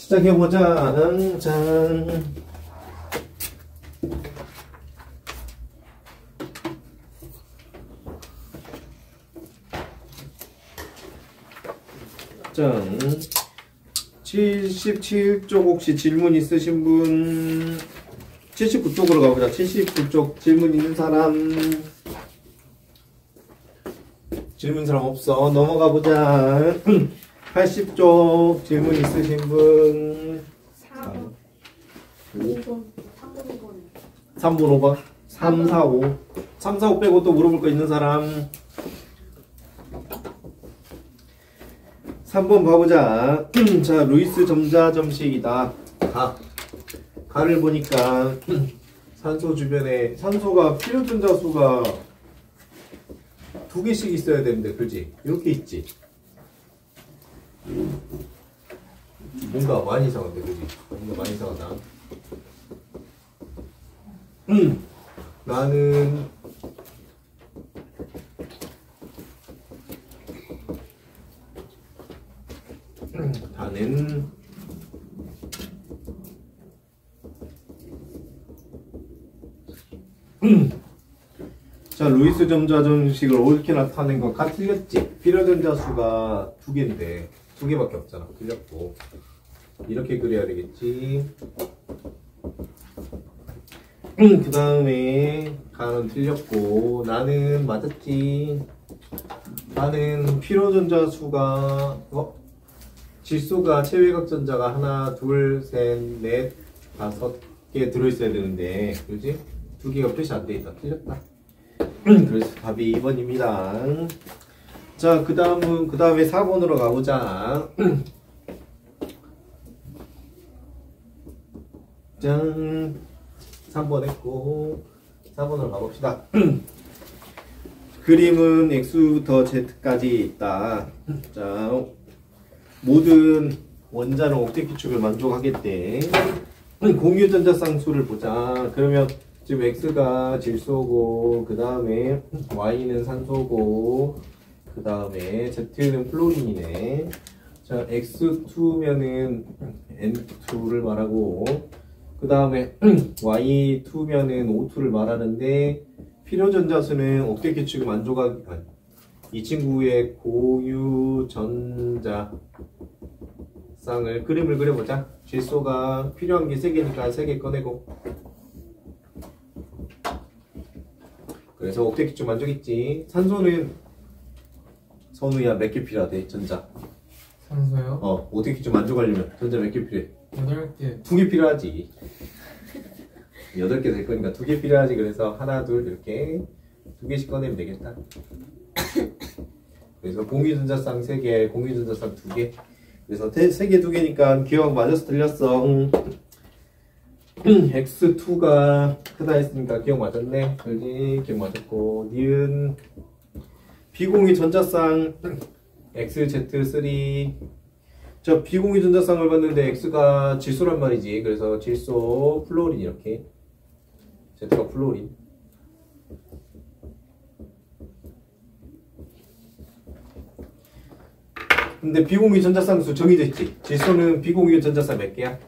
시작해보자. 짠. 짠. 77쪽 혹시 질문 있으신 분? 79쪽으로 가보자. 79쪽 질문 있는 사람? 질문 사람 없어. 넘어가보자. 80쪽 질문 있으신 분? 4번. 3번, 5번? 3, 4, 5. 3, 4, 5 빼고 또 물어볼 거 있는 사람? 3번 봐보자. 자, 루이스 점자 점식이다. 가를 보니까 산소 주변에 산소가 필요존자 수가 2개씩 있어야 되는데, 그지? 이렇게 있지? 뭔가 많이 이상한데, 그지? 뭔가 많이 이상하다. 나는 다는 자, 루이스 점자 점식을 어떻게 나타낸 건 다 틀렸지? 필요존자 수가 2개인데 2개밖에 없잖아. 틀렸고 이렇게 그려야 되겠지. 그 다음에 가는 틀렸고 나는 맞았지. 나는 필요존자 수가 질소가 체외각전자가 하나, 둘, 셋, 넷, 5개 들어있어야 되는데, 그지? 2개가 표시 안 돼 있다. 틀렸다. 그래서 답이 2번입니다. 자, 그 다음에 4번으로 가보자. 짠. 3번 했고, 4번으로 가봅시다. 그림은 X부터 Z까지 있다. 자, 모든 원자는 옥텟 기축을 만족하겠대. 공유전자쌍수를 보자. 그러면 지금 X가 질소고, 그 다음에 Y는 산소고, 그 다음에 Z는 플로린이네. 자, X2면은 N2를 말하고, 그 다음에 Y2면은 O2를 말하는데, 필요전자수는 옥텟 기축을 만족하기, 이 친구의 고유전자 쌍을 그림을 그려보자. 질소가 필요한 게 3개니까 3개 꺼내고, 그래서 옥텟 기축 만족있지. 산소는 선우야 몇 개 필요하대? 전자 산소요? 옥텟 기축 만족하려면 전자 몇 개 필요해? 8개. 2개 필요하지. 8개 될 거니까 2개 필요하지. 그래서 하나 둘 이렇게 2개씩 꺼내면 되겠다. 그래서 공유전자쌍 3개, 공유전자쌍 2개. 그래서 3개 2개니까 기억 맞아서 틀렸어. X2가 크다 했으니까 기억 맞았네. 그지? 기억 맞았고. 니은 비공유 전자쌍 XZ3. 저 비공유 전자쌍을 봤는데 X가 질소란 말이지. 그래서 질소 플로린 이렇게. Z가 플로린. 근데 비공유 전자쌍수 정해져 있지. 질소는 비공유 전자쌍 몇 개야?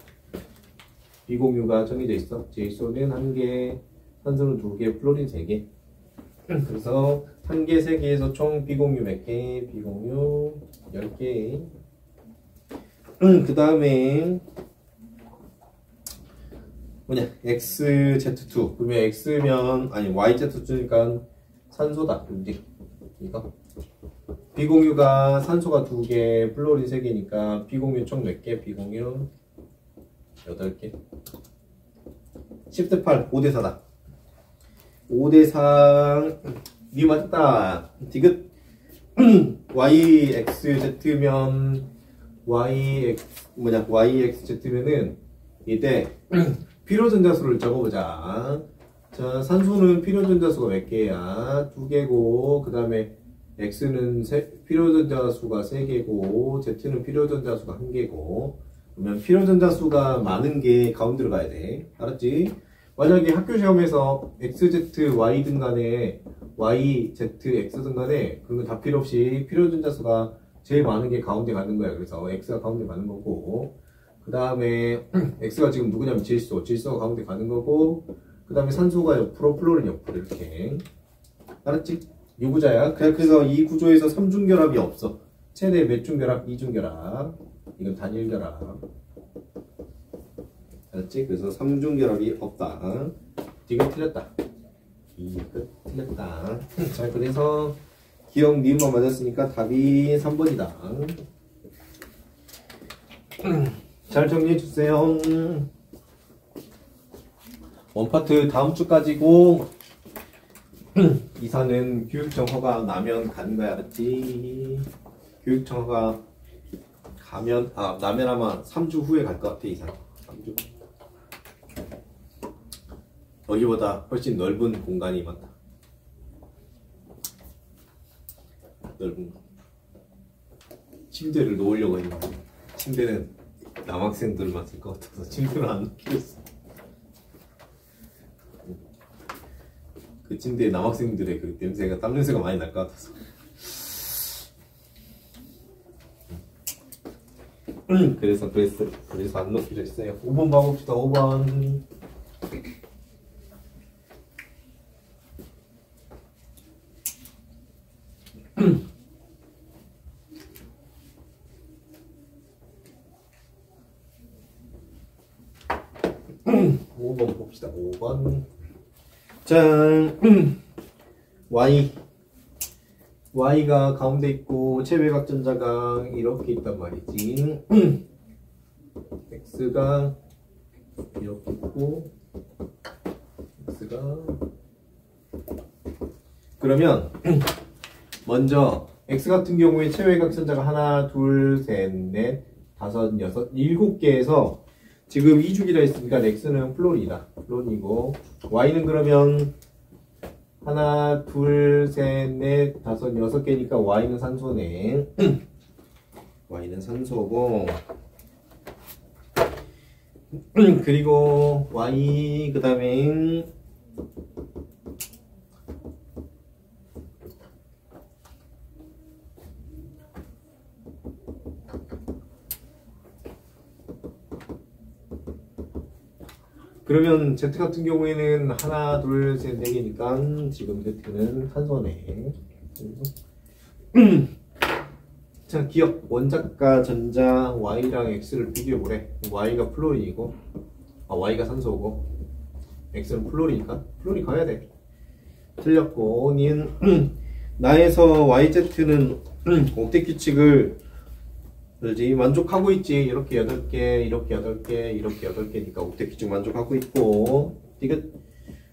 비공유가 정해져 있어. 질소는 1개, 산소는 2개, 플로린 3개. 그래서 1개, 3개에서 총 비공유 몇 개? 비공유 10개. 그 다음에 뭐냐? XZ2. 그러면 X면 아니 YZ2니까 산소다. 그지? 이거. 비공유가 산소가 2개, 플로린 3개니까 비공유 총 몇 개? 비공유 8개. 10대 8, 5대 4다. 5대 4. 니 맞았다. 디귿. YXZ면 YXZ면은 이때 필요전자수를 적어보자. 자, 산소는 필요전자수가 몇 개야? 2개고, 그 다음에 X는 필요전자수가 3개고, Z는 필요전자수가 1개고. 그러면 필요전자수가 많은 게 가운데로 가야 돼. 알았지? 만약에 학교 시험에서 XZ, Y든 간에 Y, Z, X든 간에 그러면 다 필요 없이 필요전자수가 제일 많은 게 가운데 가는 거야. 그래서 X가 가운데 가는 거고, 그 다음에 x가 지금 누구냐면 질소가 가운데 가는 거고, 그 다음에 산소가 옆으로, 플로린 옆으로 이렇게. 알았지? 유구자야. 그래서 이 구조에서 3중결합이 없어. 최대 몇 중결합? 2중결합. 이건 단일결합. 알았지? 그래서 3중결합이 없다. 이거 틀렸다. 이거 틀렸다. 자, 그래서 기억 니은만 맞았으니까 답이 3번이다. 잘 정리해주세요. 원파트 다음 주까지고, 이사는 교육청 허가 나면 가는 거야, 알았지? 교육청 허가 나면 아마 3주 후에 갈 것 같아, 이사. 3주. 여기보다 훨씬 넓은 공간이 많다. 넓은 거. 침대를 놓으려고 했는데, 침대는 남학생들만 쓸 것 같아서 침대를 안 놓기로 했어. 그 침대에 남학생들의 그 냄새가, 땀 냄새가 많이 날 것 같아서. 그래서 안 넣기로 했어요. 5번 봐봅시다, 5번. 오 번 봅시다, 5번. 짠! Y가 가운데 있고, 최외곽전자가 이렇게 있단 말이지. X가 이렇게 있고, X가. 그러면, 먼저, X 같은 경우에 최외곽전자가 하나, 둘, 셋, 넷, 다섯, 여섯, 7개에서 지금 2주기라 했으니까 X는 플로린이다. 플로린이고, Y는 그러면 하나, 둘, 셋, 넷, 다섯, 6개니까 Y는 산소네. Y는 산소고, 그리고 Y, 그 다음에 그러면 Z 같은 경우에는 하나, 둘, 셋, 네 개니까 지금 Z는 산소네. 자, 기억. 원자가 전자 Y랑 X를 비교해보래. Y가 플로린이고, Y가 산소고, X는 플로린이니까 플로린 가야 돼. 틀렸고, 니은 나에서 YZ는 옥텟 규칙을 그렇지, 만족하고 있지. 이렇게 8개, 이렇게 8개, 이렇게 8개니까 옥텟 규칙 만족하고 있고, 이거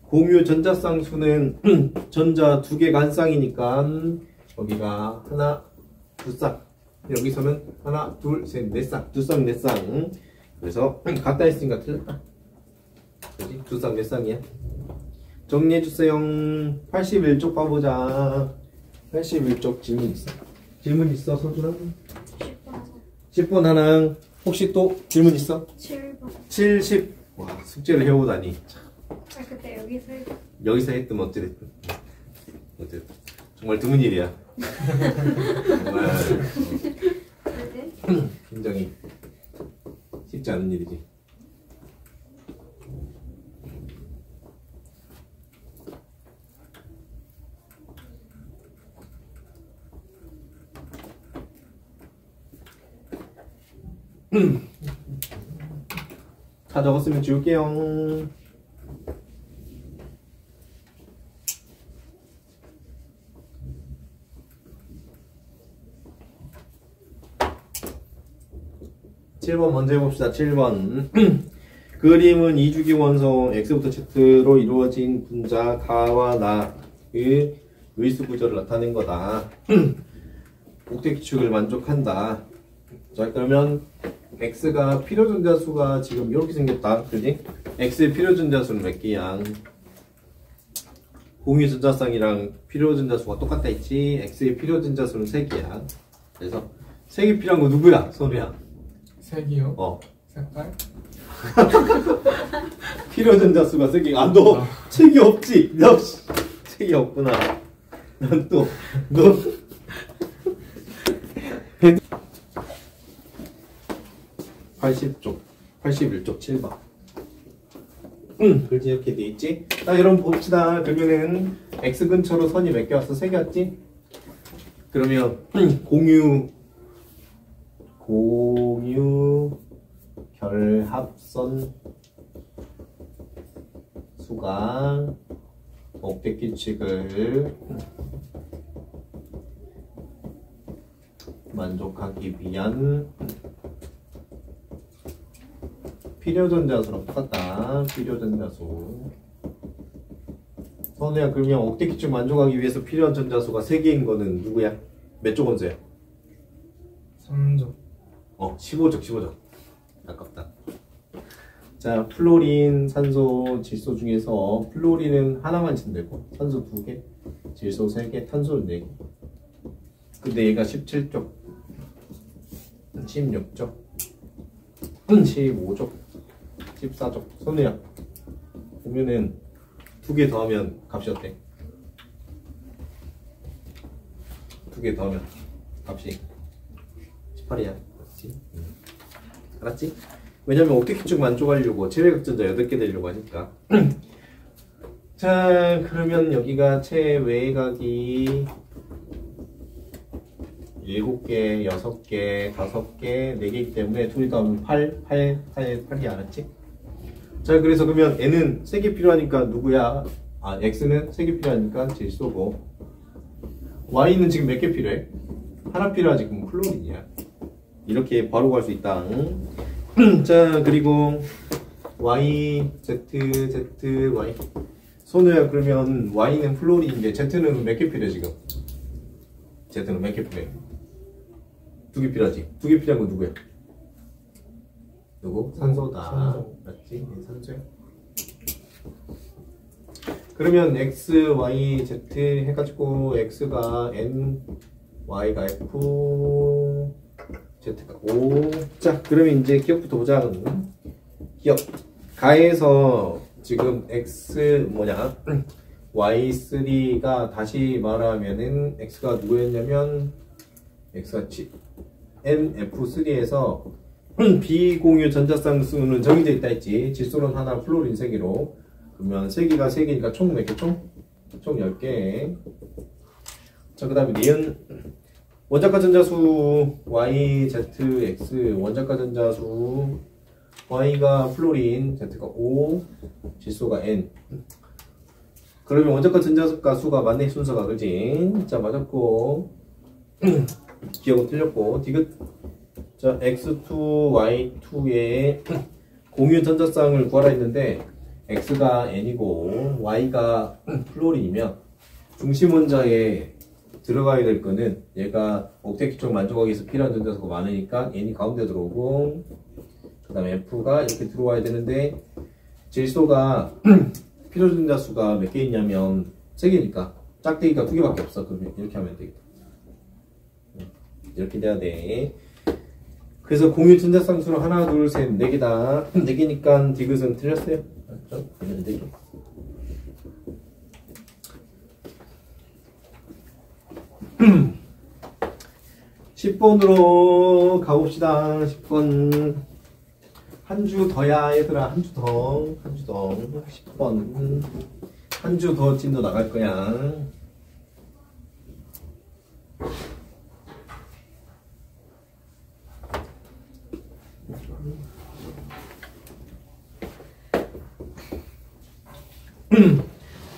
공유 전자쌍수는 전자 2개가 한 쌍이니까 여기가 하나, 두 쌍. 여기서는 하나, 둘, 셋, 네 쌍. 두 쌍, 네 쌍. 그래서 같다 했으니까 틀렸다. 그렇지? 두 쌍, 네 쌍이야. 정리해주세요. 81쪽 봐보자. 81쪽 질문 있어? 질문 있어, 서준아? 10번 하나. 혹시 또 질문 있어? 7번. 70. 와, 숙제를 해오다니. 그때 여기서 했으면 어찌됐든. 어쨌든. 정말 드문 일이야. 정말. 굉장히 쉽지 않은 일이지. 다 적었으면 지울게요. (7번) 먼저 해봅시다. 7번 그림은 이주기 원소 X부터 Z로 이루어진 분자 가와 나의 의수 구조를 나타낸 거다. 옥텟 규칙을 만족한다. 자, 그러면 X가 필요전자 수가 지금 이렇게 생겼다. 그지? X의 필요전자 수는 몇 개야? 공유 전자쌍이랑 필요전자 수가 똑같다 했지? X의 필요전자 수는 3개야. 그래서 3개 필요한 거 누구야? 선우야. 색이요? 색깔? 필요전자 수가 3개. 아, 너 책이 없지? 너 책이 없구나. 난 또, 너. 80쪽. 81쪽 7번. 그렇지, 이렇게 돼 있지. 자, 여러분 봅시다. 그러면은 x 근처로 선이 몇 개 왔어? 3개 왔지? 그러면 공유 결합선 수가 억대 규칙을 만족하기 위한 필요전자수랑 똑같다. 필요전자수. 선우야, 그러면 억대 규칙 만족하기 위해서 필요한 전자수가 3개인 거는 누구야? 몇 쪽 원소야? 3조. 15쪽. 아깝다. 자, 플로린, 산소, 질소 중에서 플로린은 하나만 친되고 산소 2개, 질소 3개, 탄소 4개. 근데 얘가 17쪽, 16쪽, 15쪽, 14쪽. 선우야, 보면은 2개 더하면 값이 어때? 2개 더하면 값이 18이야. 알았지? 알았지? 왜냐면 억대 규칙 만족하려고 체외각전자 8개 되려고 하니까. 자, 그러면 여기가 체외각이 7개, 6개, 5개, 4개이기 때문에 둘이 더하면 8이 알았지? 자, 그래서 그러면 n은 3개 필요하니까 누구야? x는 3개 필요하니까 질소고, y는 지금 몇 개 필요해? 하나 필요하지. 그럼 플로린이야. 이렇게 바로 갈 수 있다. 자, 그리고 y, z, y. 손우야, 그러면 y는 플로린인데 z는 몇 개 필요해 지금? z는 몇 개 필요해? 2개 필요하지. 2개 필요한 건 누구야? 누구? 산소다. 산소. 맞지? 네, 산소야. 그러면 x, y, z 해가지고 x가 n, y가 f, z가 o. 자, 그러면 이제 기억부터 보자. 기억. 가에서 지금 x y3가 다시 말하면은 x가 누구였냐면 x가 nf3에서 비공유 전자쌍수는 정해져 있다 했지. 질소는 하나, 플로린 3개로. 그러면 3개가 3개니까 총 몇 개? 총 10개. 자, 그 다음에 니은 원자과 전자수 y, z, x. 원자과 전자수 y가 플로린, z가 o, 질소가 n. 그러면 원자과 전자수가 수가 맞네, 순서가. 그지? 자, 맞았고 기억은 틀렸고. 디귿. 자, x2, y2의 공유 전자쌍을 구하라 했는데 x가 n이고 y가 플로린이면 중심 원자에 들어가야 될 거는 얘가 억대 규칙 만족하기 위해서 필요한 전자수가 많으니까 n이 가운데 들어오고, 그 다음에 f가 이렇게 들어와야 되는데 질소가 필요 전자수가 몇 개 있냐면 3개니까 짝대기가 2개밖에 없어. 그러면 이렇게 하면 되겠다. 이렇게 돼야 돼. 그래서 공유 전자쌍수는 하나, 둘, 셋, 4개다. 4개니까 디귿은 틀렸어요. 맞죠? 4개. 10번으로 가봅시다. 10번. 한 주 더야, 얘들아. 한 주 더. 10번. 한 주 더 진도 나갈 거야.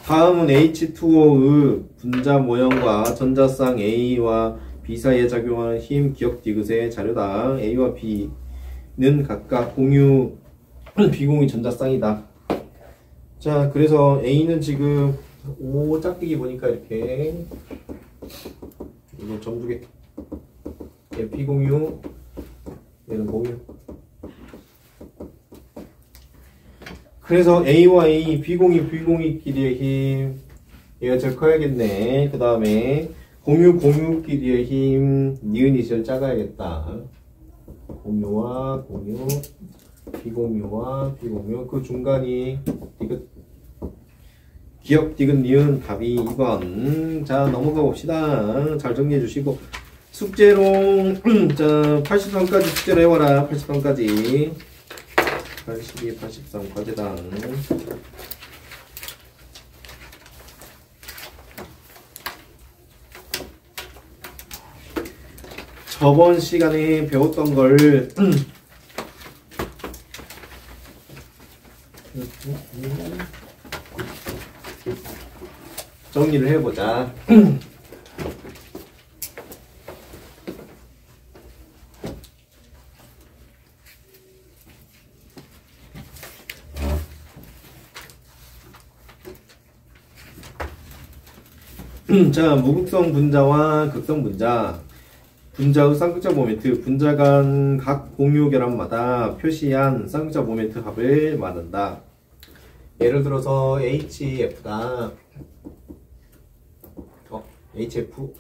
다음은 H2O의 분자 모형과 전자쌍 A와 B 사이에 작용하는 힘 기억 디귿의 자료다. A와 B는 각각 공유 비공유 전자쌍이다. 자, 그래서 A는 지금 O 짝대기 보니까 이렇게 이거 점 2개. 얘 비공유, 얘는 공유. 그래서 A와 A, 비공유끼리의 힘, 얘가 제일 커야겠네. 그 다음에 공유끼리의 힘, 니은이 제일 작아야겠다. 공유와 공유, 비공유와 비공유. 그 중간이 디귿. 기억 디귿 니은 답이 2번. 자, 넘어가 봅시다. 잘 정리해 주시고 숙제로 자 83까지 숙제를 해와라. 83까지 82, 83 과제당. 저번 시간에 배웠던 걸 정리를 해보자. 자, 무극성 분자와 극성 분자. 분자의 쌍극자 모멘트, 분자 간 각 공유 결합마다 표시한 쌍극자 모멘트 합을 말한다. 예를 들어서 HF다. HF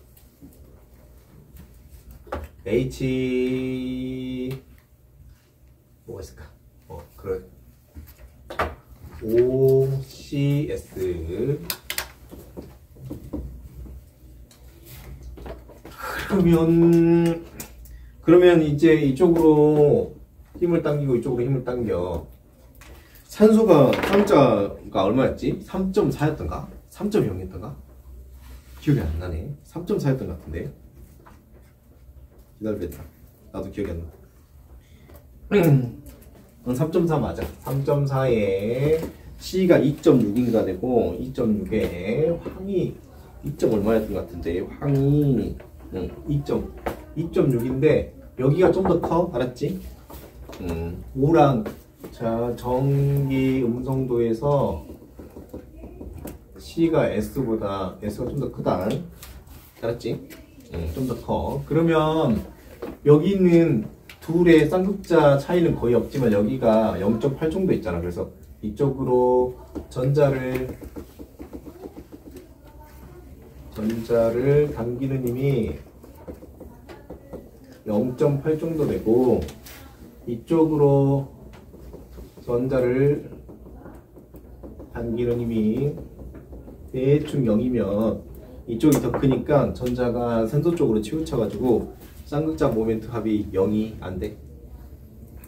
뭐가 있을까? 그래. OCS. 그러면 이제 이쪽으로 힘을 당기고 이쪽으로 힘을 당겨. 산소가 쌍자가 얼마였지? 3.4였던가? 3.0였던가? 기억이 안 나네. 3.4였던 것 같은데. 기다려봐. 나도 기억이 안 나. 3.4 맞아. 3.4에 C가 2.6인가 되고 2.6에 황이 2점 얼마였던 것 같은데 황이 2.6인데 여기가 좀 더 커. 알았지? 5랑 자 전기 음성도에서 C가 S가 좀 더 크다. 알았지? 좀 더 커. 그러면 여기 있는 둘의 쌍극자 차이는 거의 없지만 여기가 0.8 정도 있잖아. 그래서 이쪽으로 전자를 당기는 힘이 0.8 정도 되고 이쪽으로 전자를 당기는 힘이 대충 0이면 이쪽이 더 크니까 전자가 산소 쪽으로 치우쳐가지고 쌍극자 모멘트 합이 0이 안 돼.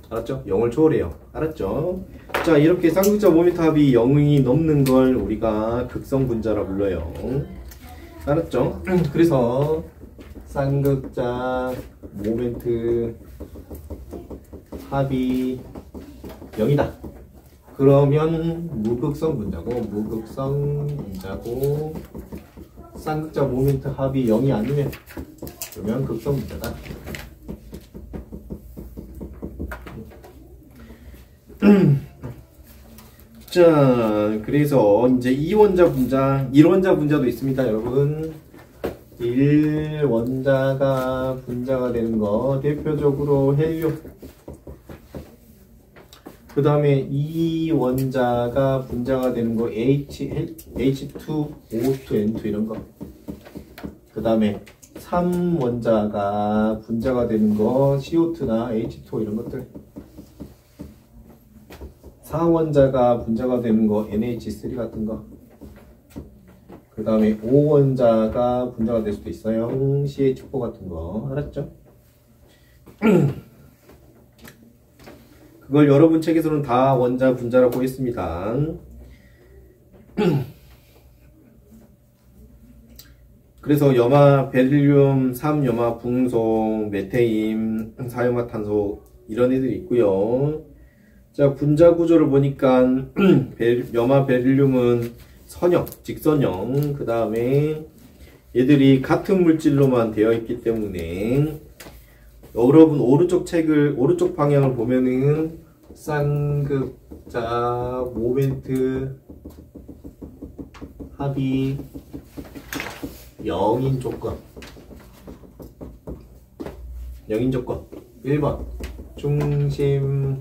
알았죠? 0을 초월해요. 알았죠? 자, 이렇게 쌍극자 모멘트 합이 0이 넘는 걸 우리가 극성 분자라 불러요. 알았죠? 그래서 쌍극자 모멘트 합이 0이다. 그러면 무극성 분자고 쌍극자 모멘트 합이 0이 아니면 그러면 극성 분자다. 자, 그래서 이제 2원자 분자, 1원자 분자도 있습니다, 여러분. 1원자가 분자가 되는 거 대표적으로 헬륨. 그 다음에 2원자가 분자가 되는 거 H2, O2, N2 이런 거. 그 다음에 3원자가 분자가 되는 거 CO2나 H2O 이런 것들. 4원자가 분자가 되는 거 NH3 같은 거. 그 다음에 5원자가 분자가 될 수도 있어요. CH4 같은 거. 알았죠? 그걸 여러분 책에서는 다 원자 분자라고 했습니다. 그래서 염화 베릴륨, 3염화 붕속, 메테임, 4염화탄소 이런 애들이 있고요. 자, 분자 구조를 보니까 염화 베릴륨은 선형, 직선형. 그 다음에 얘들이 같은 물질로만 되어 있기 때문에 여러분 오른쪽 방향을 보면은 쌍극자 모멘트 합이 0인 조건. 1번 중심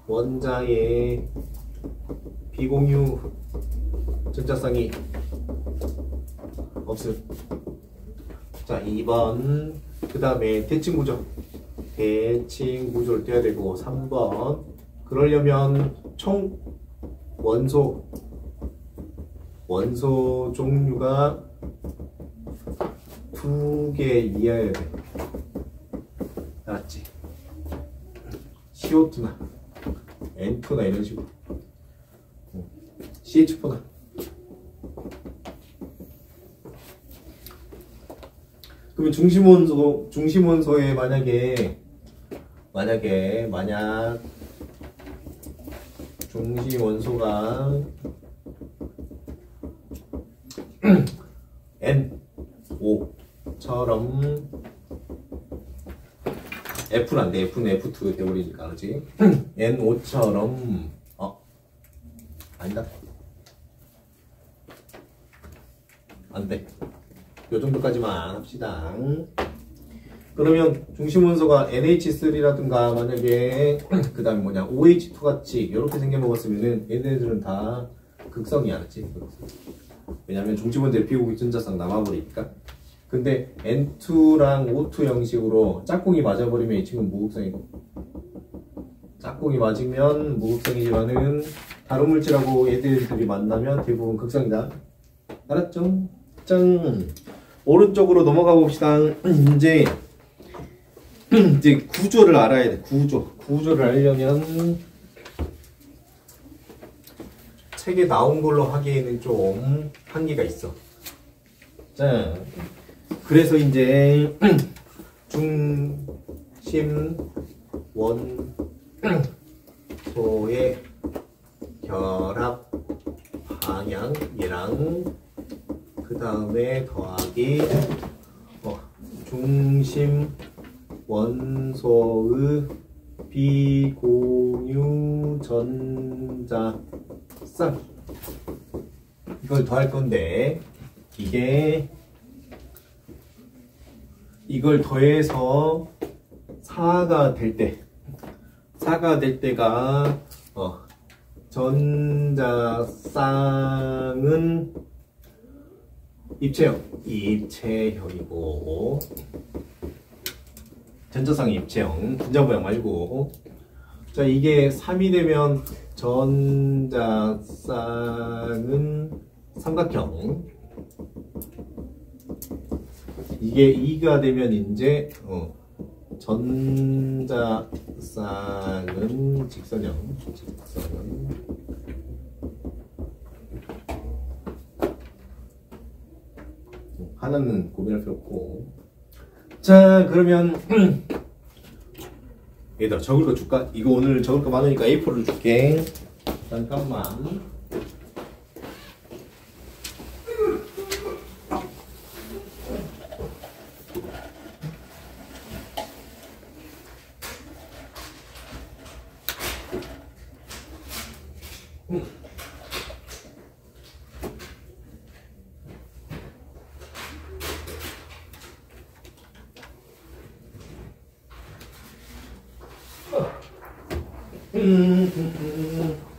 원자의 비공유 전자쌍이 없음. 자, 2번 그 다음에 대칭 구조를 떼야 되고 3번 그러려면 총 원소 종류가 2개 이하여야 돼. 알았지? CO2나 N4나 이런 식으로. CH4다. 그러면 중심원소에 만약 중심원소가 N5처럼 F는 안 돼. F는 F2 돼버리니까, 그렇지? N5처럼 아니다. 안 돼. 요 정도까지만 합시다. 그러면 중심원소가 NH3라든가 만약에 그 다음에 뭐냐 OH2 같이 이렇게 생겨먹었으면은 얘네들은 다 극성이 알았지? 왜냐면 중심원소에 비공유 전자쌍 남아버리니까. 근데 N2랑 O2 형식으로 짝꿍이 맞아버리면 이 친구는 무극성이고, 짝꿍이 맞으면 무극성이지만은 다른 물질하고 얘들이 만나면 대부분 극성이다. 알았죠? 짠! 오른쪽으로 넘어가 봅시다. 이제 구조를 알아야 돼. 구조를 알려면 책에 나온 걸로 하기에는 좀 한계가 있어. 자, 그래서 이제 중심 원소의 결합 방향 얘랑 그 다음에 더하기 중심 원소의 비공유 전자쌍, 이걸 더할 건데, 이걸 더해서 4가 될 때가 전자쌍은 입체형이고, 전자쌍이 입체형, 분자 모양 말고. 자, 이게 3이 되면 전자쌍은 삼각형. 이게 2가 되면 이제 전자쌍은 직선형. 하나는 고민할 필요 없고. 자, 그러면 얘들아 적을 거 줄까? 이거 오늘 적을 거 많으니까 A4를 줄게. 잠깐만.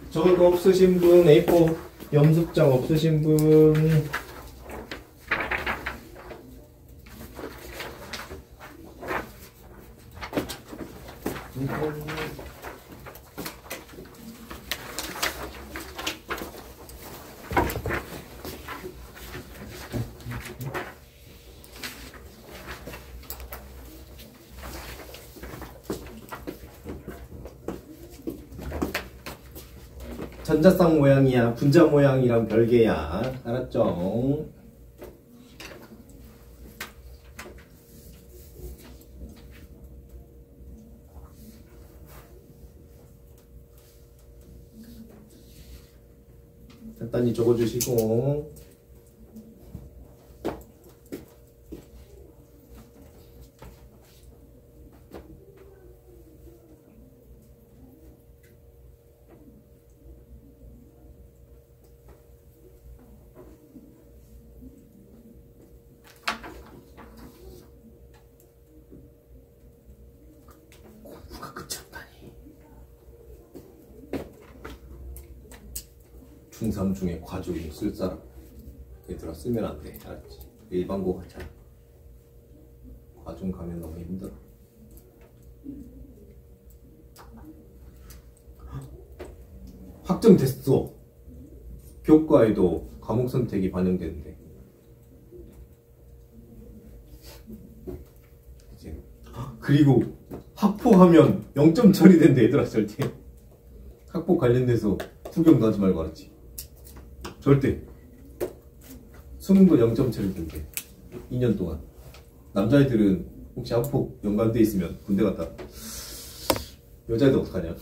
적을 거 없으신 분, A4 염습장 없으신 분. 전자쌍 모양이야, 분자 모양이랑 별개야. 알았죠? 간단히 적어주시고. 중3 중에 과중이 쓸 사람 얘들아 쓰면 안 돼. 알았지? 일반고 같아. 과중 가면 너무 힘들어. 확정됐어. 교과에도 과목 선택이 반영되는데. 그리고 확포하면 0점 처리된대. 얘들아 절대. 학폭 관련돼서 후경 나지 말고 알았지? 절대. 수능도 0점치를 준대. 2년 동안. 남자애들은 혹시 학폭 연관돼 있으면 군대 갔다. 여자애들 어떡하냐?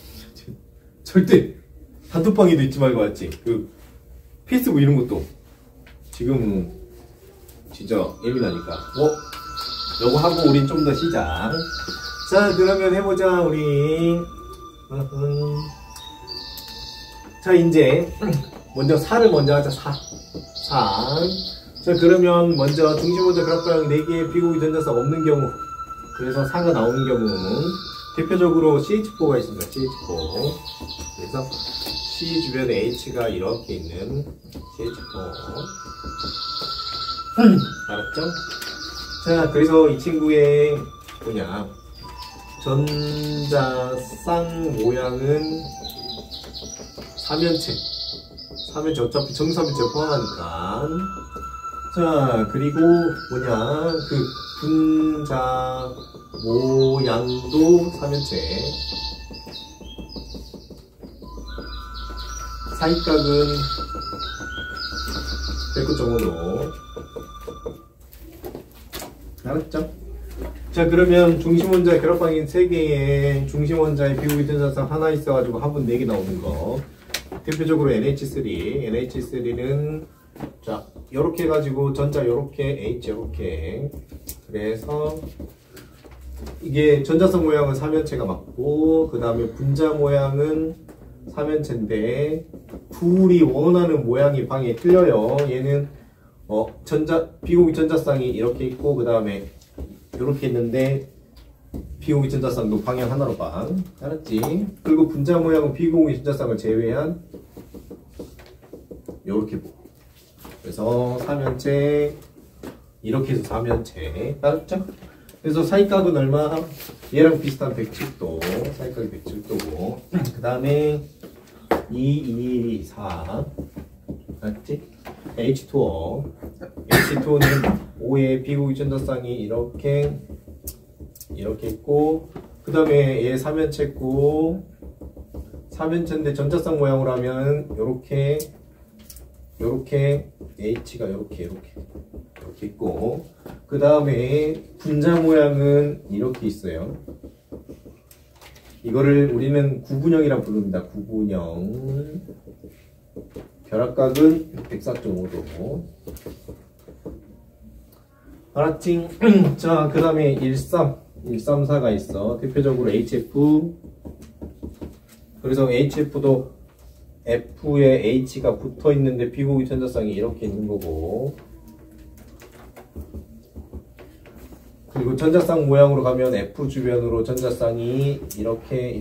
절대 단톡방에도 있지 말고 알았지? 그 페이스북 이런 것도 지금은 진짜 예민하니까. 요거 하고 우린 좀 더 시작. 자, 그러면 해보자 우리. 자, 이제 먼저 4를 먼저 하자. 4. 자, 그러면 먼저 중심원자 결합방 4개의 비공유 전자쌍 없는 경우, 그래서 4가 나오는 경우는 대표적으로 CH4가 있습니다. CH4. 그래서 C 주변에 H가 이렇게 있는 CH4. 알았죠? 자, 그래서 이 친구의 뭐냐, 전자쌍 모양은 3면체. 3면체 어차피 정사면체 포함하니까. 자, 그리고 뭐냐, 그 분자 모양도 3면체. 사이각은 109.5도. 알았죠? 자, 그러면 중심원자 결합방인 3개에 중심원자의 비공유 전자쌍 하나 있어가지고 합은 4개 나오는 거. 대표적으로 NH3는 자, 요렇게 해가지고 전자 요렇게, H 요렇게. 그래서 이게 전자성 모양은 3면체가 맞고, 그 다음에 분자 모양은 3면체인데 둘이 원하는 모양이 방에 틀려요. 얘는 비공유 전자쌍이 이렇게 있고, 그 다음에 요렇게 있는데 비공유 전자쌍도 방향 하나로 방. 알았지? 그리고 분자 모양은 비공유 전자쌍을 제외한 요렇게 보고. 그래서 3면체, 이렇게 해서 4면체. 알았죠? 그래서 사이각은 얼마? 얘랑 비슷한 107도. 사이각이 107도고. 그 다음에 2, 4. 알았지? H2O. H2O는 5의 비공유 전자쌍이 이렇게 있고, 그 다음에 얘 3면체고, 3면체인데 전자쌍 모양으로 하면 요렇게 H가 요렇게 있고, 그 다음에 분자 모양은 이렇게 있어요. 이거를 우리는 구분형이라 부릅니다. 구분형. 결합각은 104.5도. 알았지? 자, 그 다음에 134가 있어. 대표적으로 HF. 그래서 HF도 F에 H가 붙어 있는데 비공유 전자쌍이 이렇게 있는 거고, 그리고 전자쌍 모양으로 가면 F 주변으로 전자쌍이 이렇게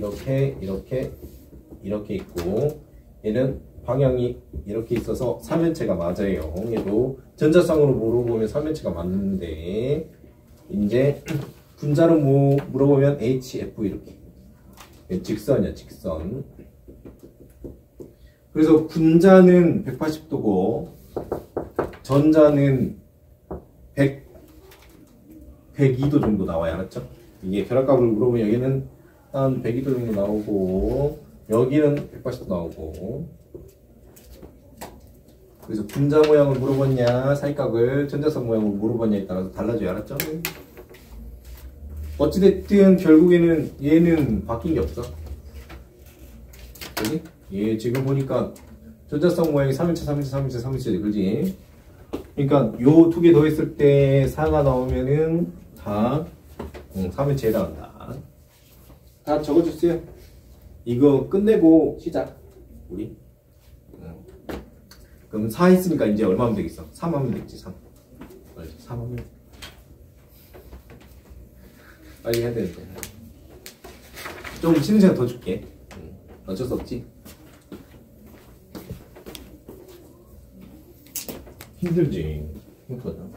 있고, 얘는 방향이 이렇게 있어서 3면체가 맞아요. 얘도 전자쌍으로 물어보면 3면체가 맞는데, 이제 분자로 물어보면 HF 이렇게. 직선이야, 직선. 그래서 분자는 180도고 전자는 102도 정도 나와요. 알았죠? 이게 결합각을 물어보면 여기는 한 102도 정도 나오고, 여기는 180도 나오고. 그래서 분자 모양을 물어봤냐, 사이각을 전자성 모양으로 물어봤냐에 따라서 달라져요. 알았죠? 어찌됐든 결국에는 얘는 바뀐 게 없어. 그지? 얘 지금 보니까 전자성 모양이 3면체 그지? 그러니까 요 두 개 더했을 때 4가 나오면은 다 3면체에 해당한다. 다 적어주세요. 이거 끝내고 시작. 우리. 그럼 4 했으니까 이제 얼마 하면 되겠어? 3 하면 되겠지. 3 하면 빨리 해야 되는데. 좀 쉬는 시간 더 줄게. 어쩔 수 없지. 힘들지. 힘들거든.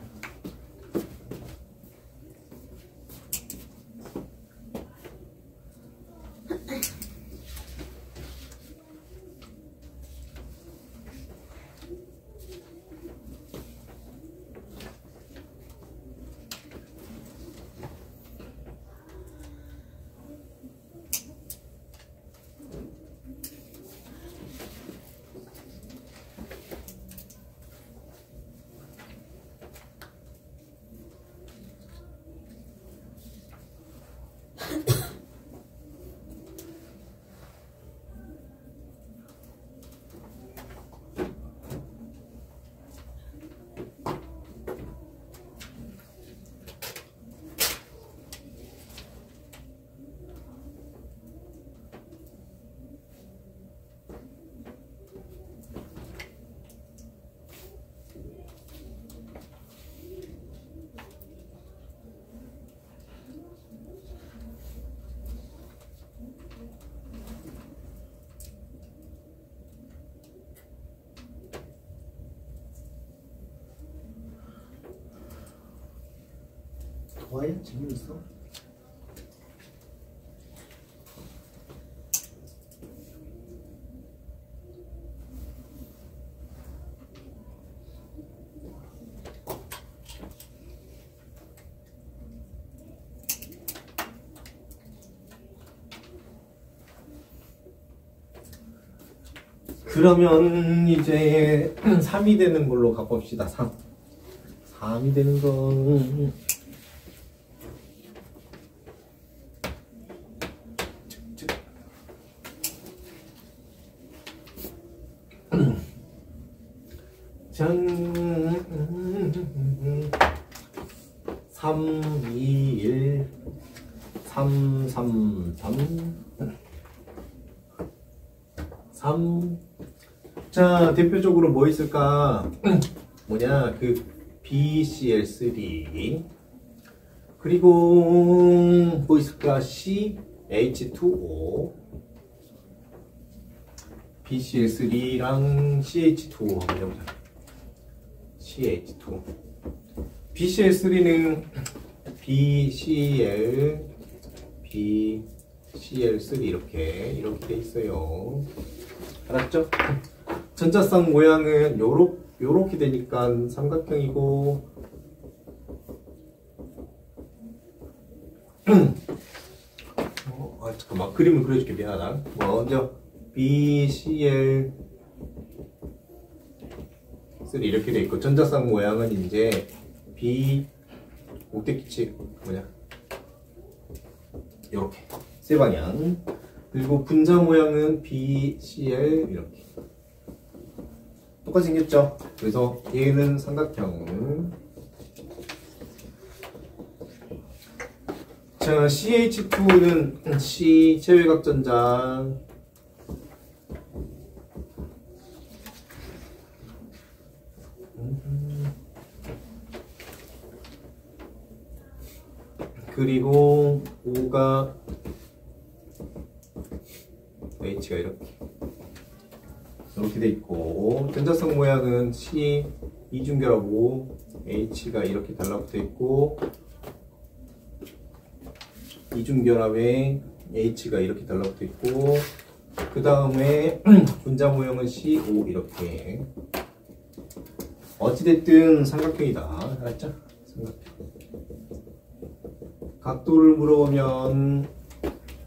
좋아해? 재미있어? 그러면 이제 3이 되는 걸로 가봅시다. 3이 되는 거. 짠. 3, 2, 1, 3, 3, 3, 3. 자, 대표적으로 뭐 있을까? 뭐냐, 그 BCl3 그리고 뭐 있을까? CH2O BCl3랑 CH2O 한번 해보자. CH2 BCl3는 BCl3 이렇게 돼 있어요. 알았죠? 전자쌍 모양은 요렇게 되니까 삼각형이고 잠깐만 그림을 그려줄게. 미안하다. 먼저 BCl3 이렇게 돼 있고 전자쌍 모양은 이제 옥대기치 뭐냐 요렇게 세 방향. 그리고 분자 모양은 BCl 이렇게 똑같이 생겼죠? 그래서 얘는 삼각형. 자, CH2는 C 체외각전자 그리고 O가 H가 이렇게 돼 있고 전자쌍 모양은 C 이중결합5 H가 이렇게 달라붙어 있고 이중결합에 H가 이렇게 달라붙어 있고 그 다음에 분자 모형은 CO 이렇게. 어찌됐든 삼각형이다. 알았죠? 삼각형. 각도를 물어보면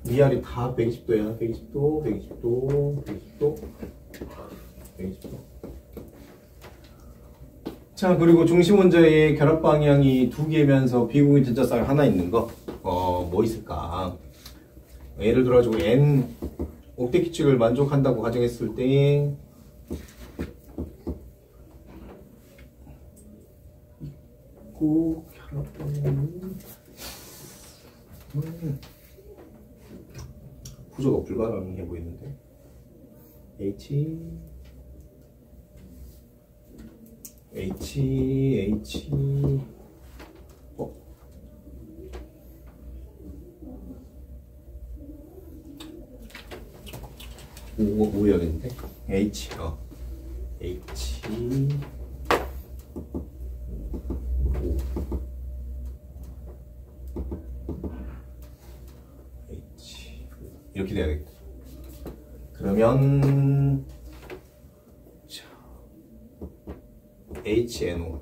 위아래 다 120도야. 120도, 120도, 120도, 120도. 자, 그리고 중심 원자의 결합 방향이 두 개면서 비공유 전자쌍이 하나 있는 거. 뭐 있을까? 예를 들어가지고 N 옥대 규칙을 만족한다고 가정했을 때 있고 결합 방향 구조가 불가능해 보이는데 H 오해야겠는데 H H 이렇게 돼야겠다. 그러면 HNO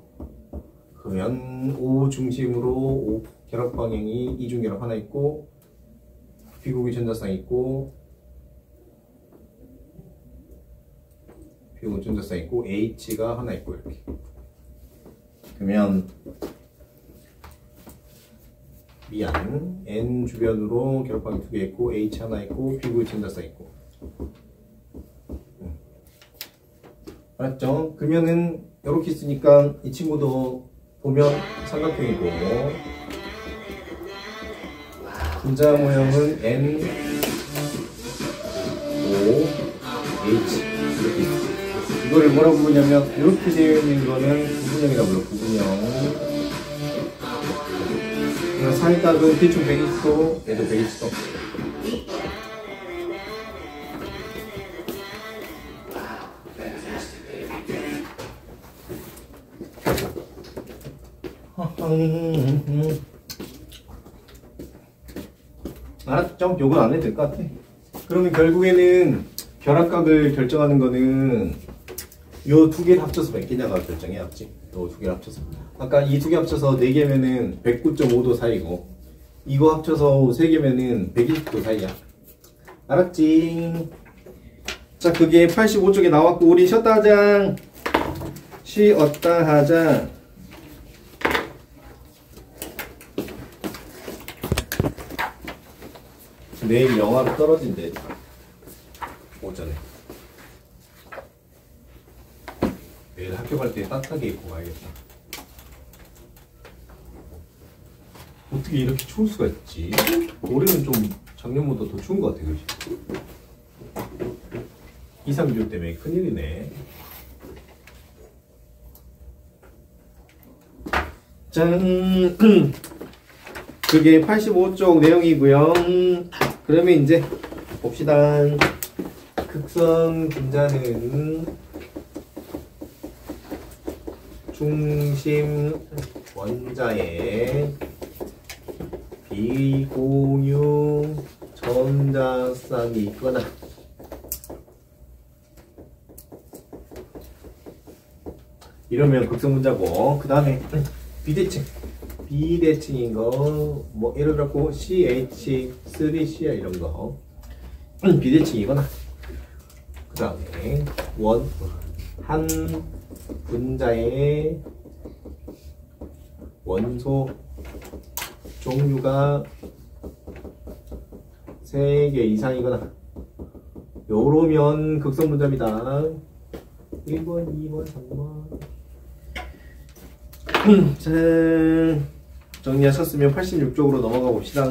그러면 O 중심으로 O 결합 방향이 이중 결합 하나 있고 비공유 전자쌍 있고 비공유 전자쌍 있고 H가 하나 있고 이렇게. 그러면 미안 N 주변으로 결합 방향 두 개 있고 H 하나 있고 비공유 전자쌍 있고. 알았죠? 그러면은 이렇게 있으니까 이 친구도 보면 삼각형이고 분자 모형은 N, O, H 이렇게 있어. 이거를 뭐라고 부르냐면 이렇게 되어 있는 거는 부분형이라고 불러. 부분형. 그러면 사이각은 대충 120도, 얘도 120도. 알았죠? 요건 안 해도 될 것 같아. 그러면 결국에는 결합각을 결정하는 거는 요 두 개를 합쳐서 몇 개냐가 결정해야지. 요 두 개를 합쳐서. 아까 이 두 개 합쳐서 4개면은 109.5도 사이고, 이거 합쳐서 3개면은 120도 사이야. 알았지? 자, 그게 85쪽에 나왔고, 우리 쉬었다 하자. 쉬었다 하자. 내일 영화로 떨어진대. 오전에. 내일 학교 갈 때 따뜻하게 입고 가야겠다. 어떻게 이렇게 추울 수가 있지? 올해는 좀 작년보다 더 추운 것 같아, 그렇지? 이상기후 때문에 큰일이네. 짠! 그게 85쪽 내용이고요. 그러면 이제 봅시다. 극성 분자는 중심 원자의 비공유 전자쌍이 있거나 이러면 극성 분자고, 그 다음에 비대칭인 거, 뭐 예를 들었고 CH3C야 이런 거 비대칭이거나, 그 다음에 한 분자의 원소 종류가 3개 이상이거나, 요러면 극성 분자입니다. 1번, 2번, 3번. 자, 정리하셨으면 86쪽으로 넘어가 봅시다.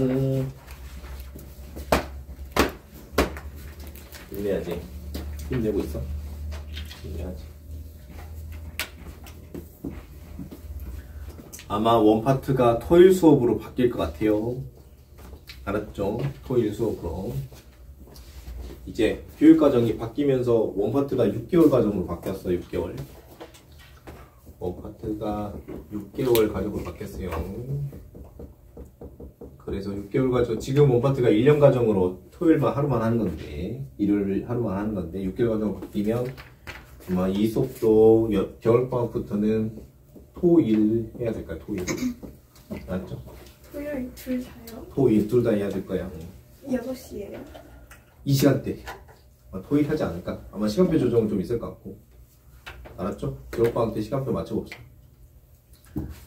힘내야지. 힘내고 있어. 힘내야지. 아마 원파트가 토일 수업으로 바뀔 것 같아요. 알았죠? 토일 수업으로. 이제 교육과정이 바뀌면서 원파트가 6개월 과정으로 바뀌었어. 6개월. 원파트가 6개월 과정으로 바뀌었어요. 그래서 6개월 과정, 지금 원파트가 1년 과정으로 토요일만 하루만 하는 건데, 일요일 하루만 하는 건데, 6개월 과정으로 바뀌면 아마 이 수업도 겨울방학부터는 토일 해야 될 거야. 토일. 맞죠? 토요일 둘 다요? 토일 둘 다 해야 될 거야. 6시에요? 이 시간대. 토일 하지 않을까? 아마 시간표 조정은 좀 있을 것 같고. 알았죠? 겨울방학 때 시간표 맞춰봅시다.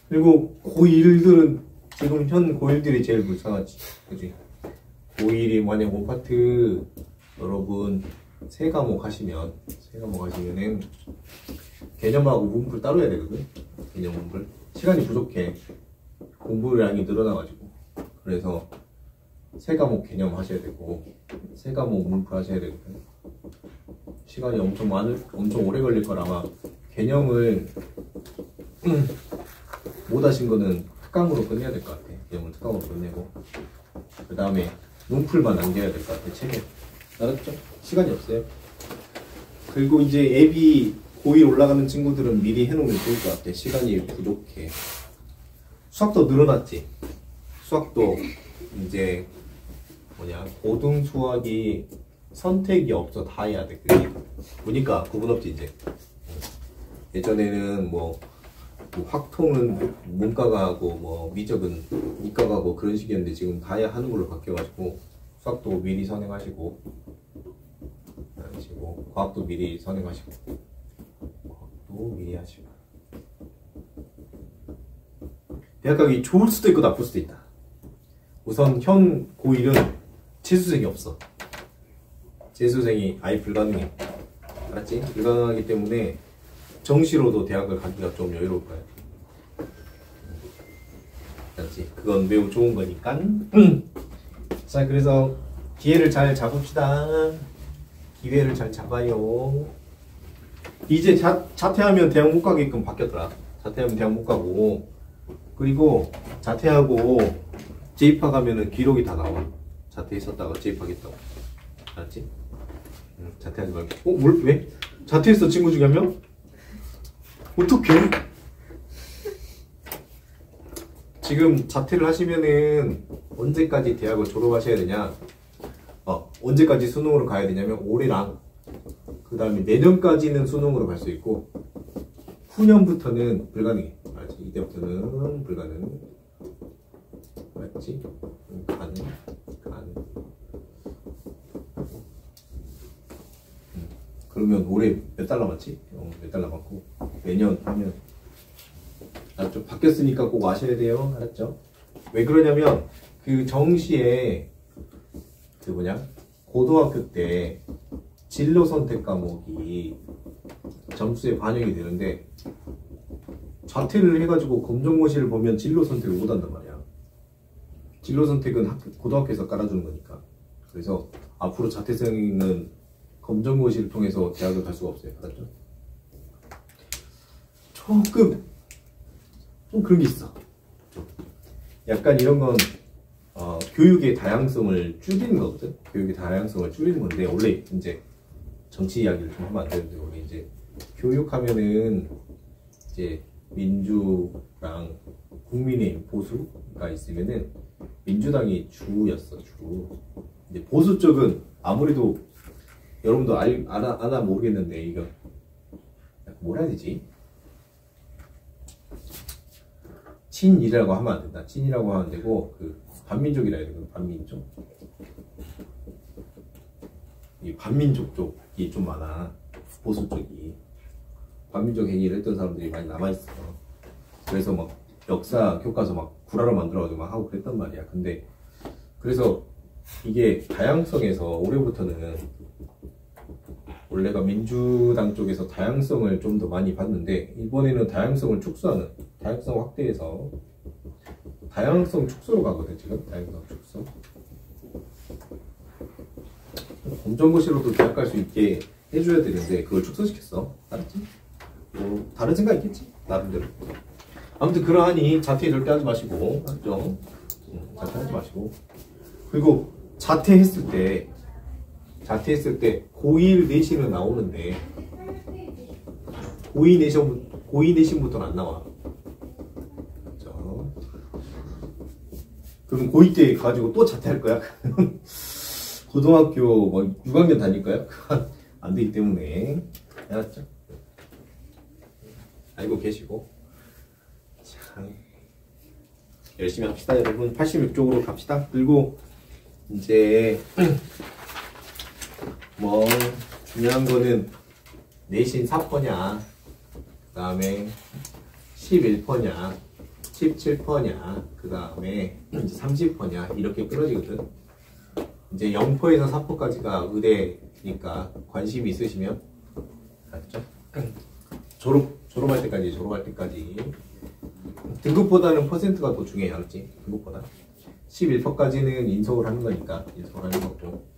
그리고 고1들은 지금 현 고1들이 제일 불쌍하지. 그지? 고1이 만약 원파트 여러분 세 과목 하시면은 개념하고 문풀 따로 해야 되거든. 개념 문풀. 시간이 부족해. 공부량이 늘어나가지고. 그래서 세 과목 개념 하셔야 되고, 세 과목 문풀 하셔야 되거든. 시간이 엄청 오래 걸릴 거라 아마 개념을 못 하신 거는 특강으로 끝내야 될 것 같아. 개념을 특강으로 끝내고, 그 다음에 문풀만 남겨야 될 것 같아. 책에. 알았죠? 시간이 없어요. 그리고 이제 앱이 고1 올라가는 친구들은 미리 해놓으면 좋을 것 같아. 시간이 부족해. 수학도 늘어났지. 수학도 이제 고등 수학이 선택이 없어. 다 해야 돼. 보니까 구분 없지 이제. 예전에는 뭐 확통은 문과가 하고 뭐 미적은 이과가 하고 그런 식이었는데, 지금 다 해야 하는 걸로 바뀌어가지고 수학도 미리 선행하시고, 과학도 미리 선행하시고, 과학도 미리 하시고. 대학 가기 좋을 수도 있고 나쁠 수도 있다. 우선 현 고1은 재수생이 없어. 재수생이 아예 불가능해. 알았지? 불가능하기 때문에 정시로도 대학을 가기가 좀 여유로울 거야. 알았지? 그건 매우 좋은 거니까. 자, 그래서 기회를 잘 잡읍시다. 기회를 잘 잡아요. 이제 자퇴하면 대학 못 가게끔 바뀌었더라. 자퇴하면 대학 못 가고, 그리고 자퇴하고 재입학하면은 기록이 다 나와. 자퇴했었다가 재입학했다고. 알았지? 자퇴하지 말고. 왜? 자퇴했어 친구 중에 한 명? 어떡해? 지금 자퇴를 하시면은 언제까지 대학을 졸업하셔야 되냐? 언제까지 수능으로 가야 되냐면 올해랑 그 다음에 내년까지는 수능으로 갈 수 있고 후년부터는 불가능해. 알지? 이때부터는 불가능. 맞지? 가능. 그러면 올해 몇 달 남았지? 몇 달 남았고 내년 하면 좀 바뀌었으니까 꼭 아셔야 돼요. 알았죠? 왜 그러냐면 그 정시에 그 뭐냐 고등학교 때 진로 선택 과목이 점수에 반영이 되는데 자퇴를 해가지고 검정고시를 보면 진로 선택을 못 한단 말이야. 진로 선택은 고등학교에서 깔아주는 거니까. 그래서 앞으로 자퇴생은 검정고시를 통해서 대학을 갈 수가 없어요. 알았죠? 조금 좀 그런 게 있어. 약간 이런 건 교육의 다양성을 줄이는 거거든. 교육의 다양성을 줄이는 건데 원래 이제 정치 이야기를 좀 하면 안 되는데 원래 이제 교육하면은 이제 민주랑 국민의힘 보수가 있으면은 민주당이 주였어 주. 이제 보수 쪽은 아무래도 여러분도 아나 모르겠는데 이거 뭐라 해야 되지? 친이라고 하면 안 된다. 친이라고 하면 안 되고 그 반민족이라 해야 되거든. 반민족. 이 반민족 쪽이 좀 많아. 보수 쪽이. 반민족 행위를 했던 사람들이 많이 남아있어. 그래서 막 역사 교과서 막 구라로 만들어가지고 막 하고 그랬단 말이야. 근데 그래서 이게 다양성에서 올해부터는 원래가 민주당 쪽에서 다양성을 좀 더 많이 봤는데 이번에는 다양성을 축소하는 다양성 확대해서 다양성 축소로 가거든. 지금 다양성 축소. 검정고시로도 대학 갈 수 있게 해줘야 되는데 그걸 축소시켰어. 알았지? 뭐 다른 생각 있겠지? 나름대로. 아무튼 그러하니 자퇴 절대 하지 마시고 알았죠? 자퇴하지 마시고. 그리고 자퇴했을 때 고1 내신은 나오는데 고2 내신부터는 안 나와. 그렇죠? 그럼 고2 때 가지고 또 자퇴할 거야? 고등학교 뭐 6학년 다닐 거야? 안 되기 때문에. 알았죠? 알고 계시고. 참 열심히 합시다 여러분. 86쪽으로 갑시다. 그리고 이제 뭐 중요한 거는 내신 4%냐 그 다음에 11%냐 17%냐 그 다음에 이제 30%냐 이렇게 끊어지거든. 이제 0%에서 4%까지가 의대니까 관심이 있으시면 알았죠? 졸업할 때까지 등급보다는 퍼센트가 더 중요해. 알았지? 등급보다 11%까지는 인서울 하는 거니까 인서울 하는 거고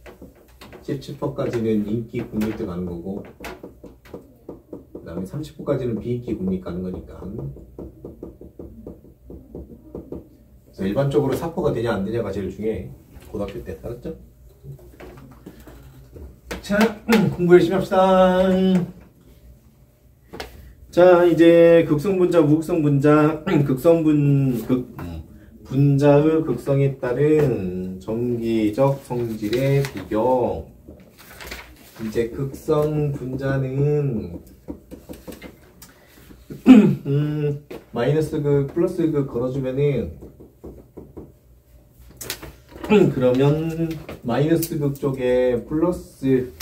17%까지는 인기 국립대 가는 거고 그 다음에 30%까지는 비인기 국립 가는 거니까. 그래서 일반적으로 4%가 되냐 안 되냐가 제일 중요해. 고등학교 때. 알았죠? 자, 공부 열심히 합시다. 자, 이제 극성분자, 무극성분자, 분자의 극성에 따른 정기적 성질의 비교. 이제 극성 분자는 마이너스 극, 플러스 극 걸어주면은 그러면 마이너스 극 쪽에 플러스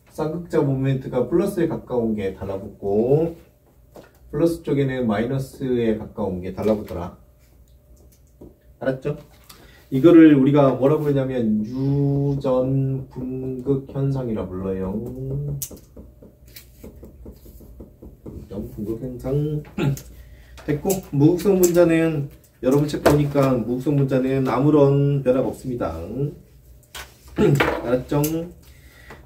쌍극자 모멘트가 플러스에 가까운 게 달라붙고 플러스 쪽에는 마이너스에 가까운 게 달라붙더라. 알았죠? 이거를 우리가 뭐라고 하냐면 유전 분극 현상이라 불러요. 유전 분극 현상. 됐고, 무극성 분자는 여러분 책 보니까 무극성 분자는 아무런 변화가 없습니다. 알았죠?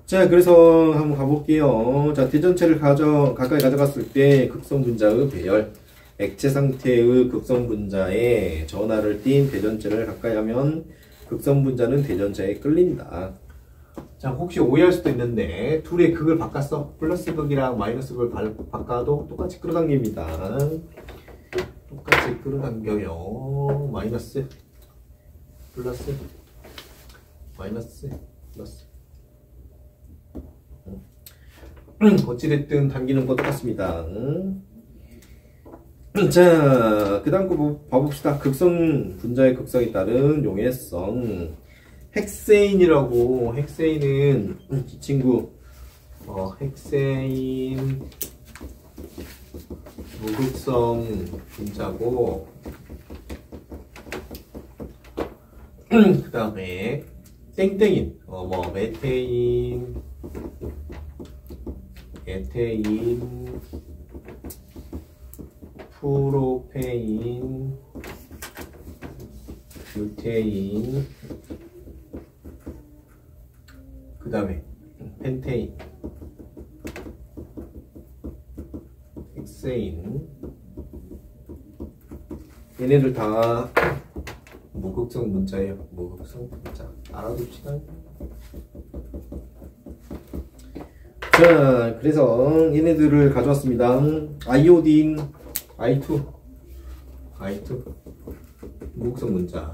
자, 그래서 한번 가볼게요. 자, 대전체를 가까이 가져갔을 때 극성 분자의 배열. 액체 상태의 극성 분자에 전하를 띤 대전체를 가까이 하면 극성 분자는 대전체에 끌린다. 자, 혹시 오해할 수도 있는데 둘의 극을 바꿨어. 플러스 극이랑 마이너스 극을 바꿔도 똑같이 끌어당깁니다. 똑같이 끌어당겨요. 마이너스, 플러스, 마이너스, 플러스. 어찌됐든 당기는 거 똑같습니다. 자, 그 다음 거 봐봅시다. 극성, 분자의 극성에 따른 용해성. 헥세인이라고, 헥세인은 이 친구, 헥세인, 무극성 분자고, 그 다음에 땡땡인, 메테인, 에테인, 프로페인, 뷰테인, 그 다음에 펜테인, 헥세인, 얘네들 다 무극성 분자예요. 무극성 분자 알아둡시다. 자, 그래서 얘네들을 가져왔습니다. 아이오딘 I2 무극성 분자.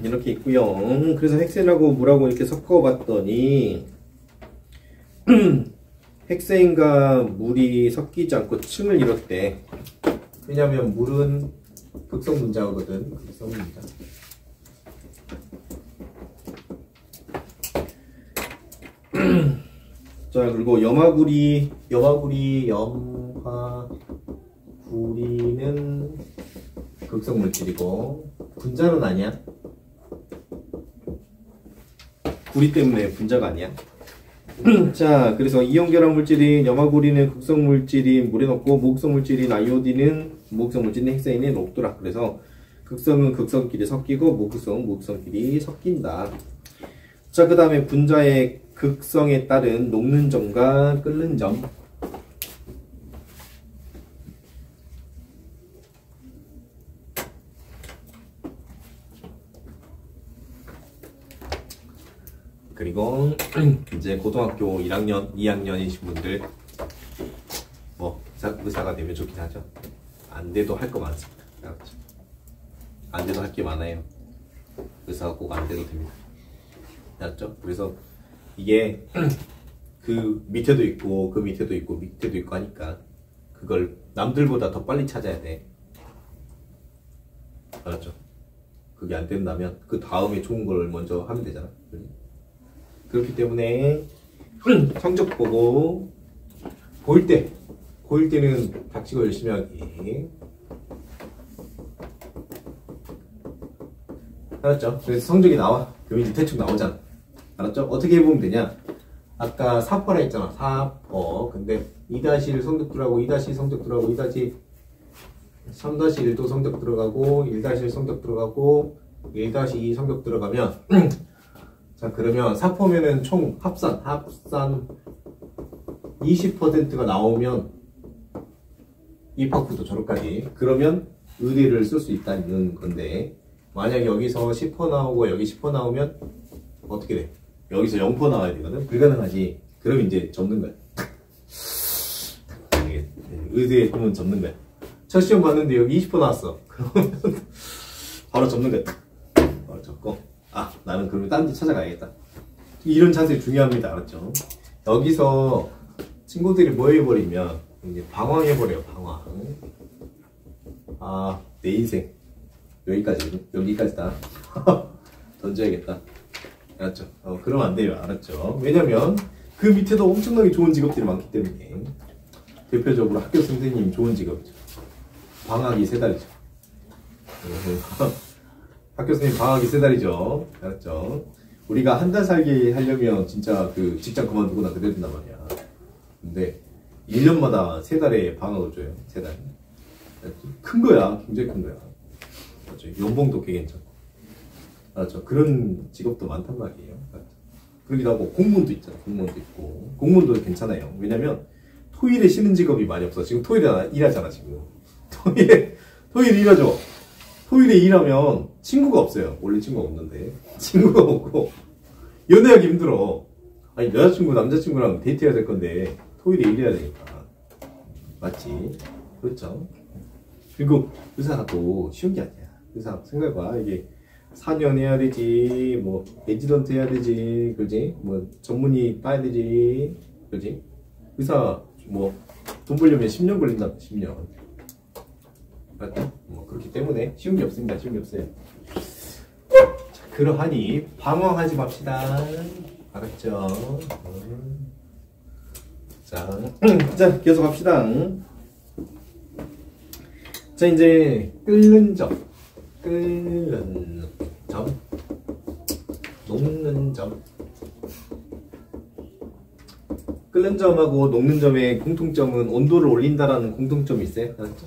이렇게 있고요. 그래서 헥세인하고 물하고 이렇게 섞어봤더니 헥세인과 물이 섞이지 않고 층을 이뤘대. 왜냐면 물은 극성 분자거든. 극성 분자. 자, 그리고 염화구리는 극성 물질이고 분자는 아니야. 구리 때문에 분자가 아니야. 자, 그래서 이온결합 물질인 염화구리는 극성 물질인 물에 넣고 무극성 물질인 아이오딘은 무극성 물질인 헥세인에 녹더라. 그래서 극성은 극성끼리 섞이고 무극성은 무극성끼리 섞인다. 자, 그 다음에 분자의 극성에 따른 녹는 점과 끓는 점. 그리고 이제 고등학교 1학년, 2학년이신 분들 의사가 되면 좋긴 하죠. 안 돼도 할 거 많습니다. 알았죠? 안 돼도 할 게 많아요. 의사가 꼭 안 돼도 됩니다. 알았죠? 그래서 이게 그 밑에도 있고 그 밑에도 있고 밑에도 있고 하니까 그걸 남들보다 더 빨리 찾아야 돼. 알았죠? 그게 안 된다면 그 다음에 좋은 걸 먼저 하면 되잖아. 그렇기 때문에 성적 보고 보일 때는 닥치고 열심히 하기. 알았죠? 그래서 성적이 나와. 그럼 이제 대충 나오잖아. 알았죠? 어떻게 해보면 되냐? 아까 4퍼라 했잖아. 4퍼. 근데 2-1 성적 들어가고 2-2 성적 들어가고 3-1도 성적 들어가고 1-1 성적 들어가고 1-2 성적 들어가면 자, 그러면 4퍼면은 총 합산 20%가 나오면 입학부터 졸업까지. 그러면 의대를 쓸 수 있다는 건데, 만약 여기서 10% 나오고 여기 10% 나오면 어떻게 돼? 여기서 0% 나와야 되거든? 불가능하지. 그럼 이제 접는 거야. 의대의 꿈은 접는 거야. 첫 시험 봤는데 여기 20% 나왔어. 그러면 바로 접는 거야. 바로 접고, 나는 그러면 딴 데 찾아가야겠다. 이런 자세 중요합니다. 알았죠? 여기서 친구들이 뭐 해버리면 이제 방황해버려요. 방황. 내 인생 여기까지다. 던져야겠다. 알았죠? 그러면 안 돼요. 알았죠? 왜냐면 그 밑에도 엄청나게 좋은 직업들이 많기 때문에. 대표적으로 학교 선생님 좋은 직업이죠. 방학이 3달이죠. 학교 선생님 방학이 3달이죠. 알았죠? 우리가 한 달 살기 하려면 진짜 그 직장 그만두거나 그래야 된단 말이야. 근데 1년마다 3달에 방학을 줘요. 3달. 큰 거야. 굉장히 큰 거야. 알았죠? 연봉도 꽤 괜찮고. 알았죠? 그런 직업도 많단 말이에요. 알았죠? 그러기도 하고 공무원도 있잖아. 공무원도 있고. 공무원도 괜찮아요. 왜냐면 토일에 쉬는 직업이 많이 없어. 지금 토일에 일하잖아. 지금 토일에 일하죠. 토일에 일하면 친구가 없어요. 원래 친구가 없는데 친구가 없고 연애하기 힘들어. 아니 여자친구 남자친구랑 데이트해야 될 건데 토요일에 일해야 되니까 맞지? 그렇죠? 그리고 의사가 또 쉬운 게 아니야. 의사 생각해봐. 이게 4년 해야 되지, 뭐 레지던트 해야 되지, 그지? 뭐 전문의 따야 되지, 그지? 의사 뭐 돈 벌려면 10년 걸린다. 10년. 맞죠? 뭐 그렇기 때문에 쉬운 게 없습니다. 쉬운 게 없어요. 자, 그러하니 방황하지 맙시다. 알았죠? 자, 계속 합시다. 자, 이제 끓는 점, 녹는 점. 끓는 점하고 녹는 점의 공통점은 온도를 올린다라는 공통점이 있어요. 알았죠?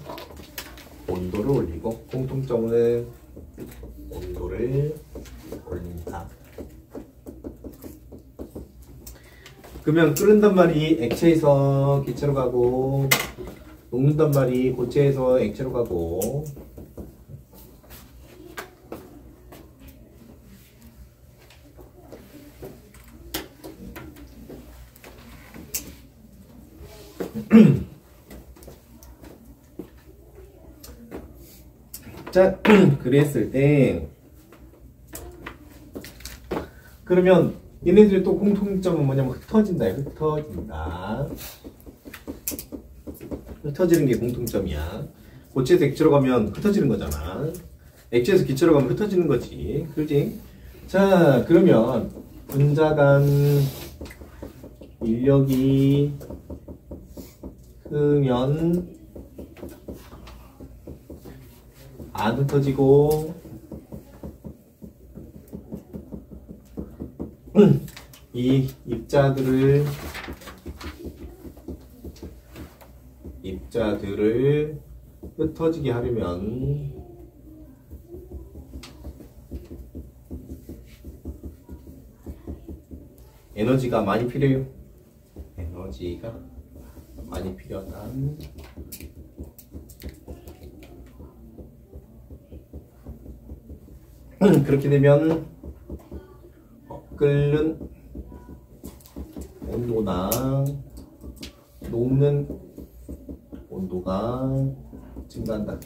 온도를 올리고, 공통점은 온도를 올린다. 그러면 끓는단 말이 액체에서 기체로 가고, 녹는단 말이 고체에서 액체로 가고, 자, 그랬을 때 그러면 얘네들의 또 공통점은 뭐냐면 흩어진다. 흩어지는 게 공통점이야. 고체에서 액체로 가면 흩어지는 거잖아. 액체에서 기체로 가면 흩어지는 거지. 그렇지? 자, 그러면 분자 간 인력이 크면 안 흩어지고 이 입자들을 흩어지게 하려면 에너지가 많이 필요해요. 에너지가 많이 필요하다. 그렇게 되면 끓는 온도나 녹는 온도가 증가한다.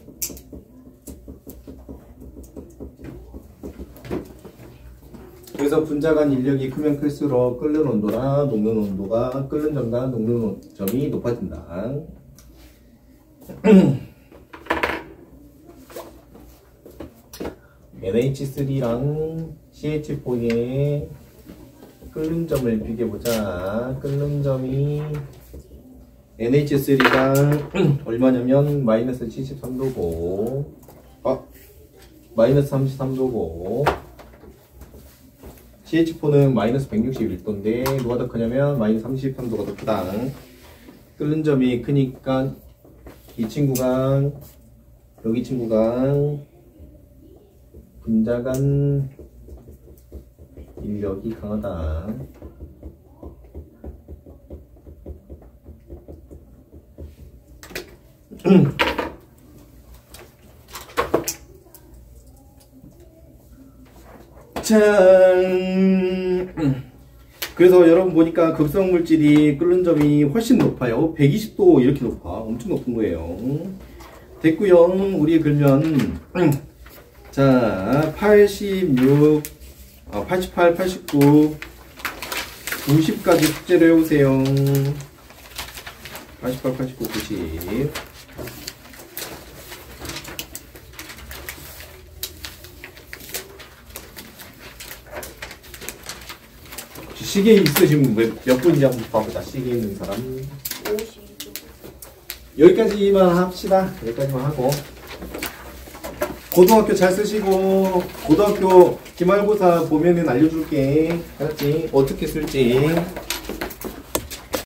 그래서 분자 간 인력이 크면 클수록 끓는 온도나 녹는 온도가 끓는 점과 녹는 점이 높아진다. NH3랑 CH4의 끓는 점을 비교해보자. 끓는 점이 NH3가 얼마냐면 마이너스 73도고 마이너스 33도고 CH4는 마이너스 161도인데 누가 더 크냐면 마이너스 33도가 더 크다. 끓는 점이 크니까 이 친구가 여기 친구가 분자 간 인력이 강하다. 짠. 그래서 여러분 보니까 급성 물질이 끓는 점이 훨씬 높아요. 120도 이렇게 높아. 엄청 높은 거예요. 됐고요. 우리 그러면 자 86, 88, 89, 90까지 숙제를 해오세요. 88, 89, 90. 시계 있으신 분 몇 분인지 한번 봐보자. 시계 있는 사람. 50. 여기까지만 합시다. 여기까지만 하고. 고등학교 잘 쓰시고, 고등학교 기말고사 보면은 알려줄게. 알았지? 어떻게 쓸지.